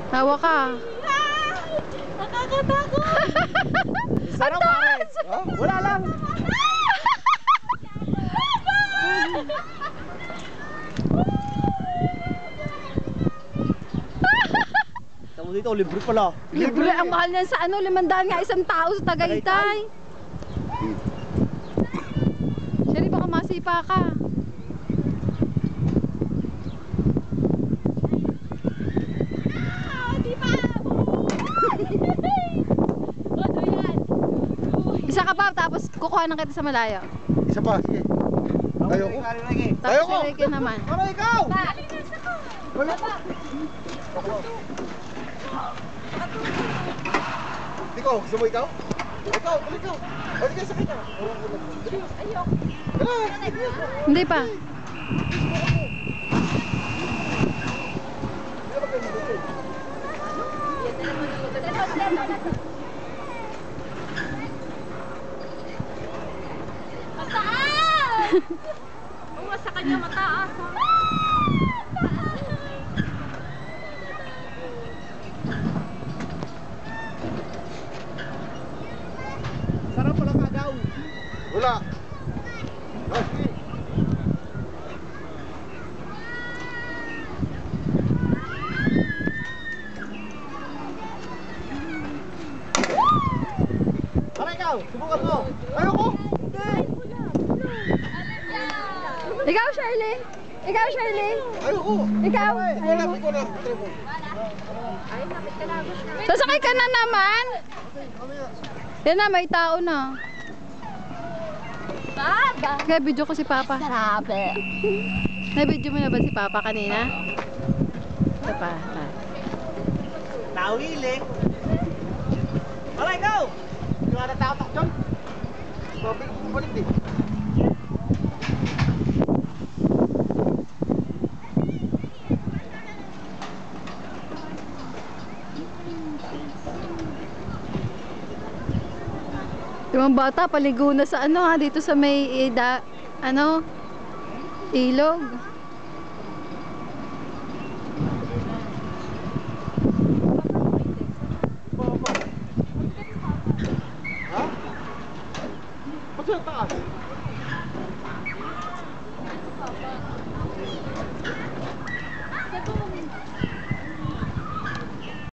Hawa ka. Nakakatakot. Sarap pare. Oh, wala lang. Tamo dito, libre pala. Libre ang mahal niyan sa ano, 500 nga isang tao sa Tagaytay. Sherry, baka masipa ka. Isa ka pa, tapos kukuha na kita sa malayo. Isa pa, sige. Ayoko. Tapos Ayoko. si Ricky naman. Para ikaw. Wala pa. Ikaw, gusto mo ikaw? Ikaw, ikaw. O, sige, sakit na. Ayoko. Hindi pa. Mataas! Oo, sa kanya mataas. Sarap pala kagaw. Wala. Oh, sige. Para ikaw, subukan mo. Ayoko. Ikaw, Shirley. Ikaw, Shirley. Ayoko. Ikaw. Wala, ikaw na. Try mo. Sasakay ka na naman. Yan na, may tao na. Baba! Kaya video ko si Papa. Grabe! Na-video mo na ba si Papa kanina? Ito pa. Nawili. Para ikaw. Hindi ka natatakot ako dyan. Balik din. Yung bata, paligo na sa ano ha, dito sa may ilog. Ha? Ba't sa taas?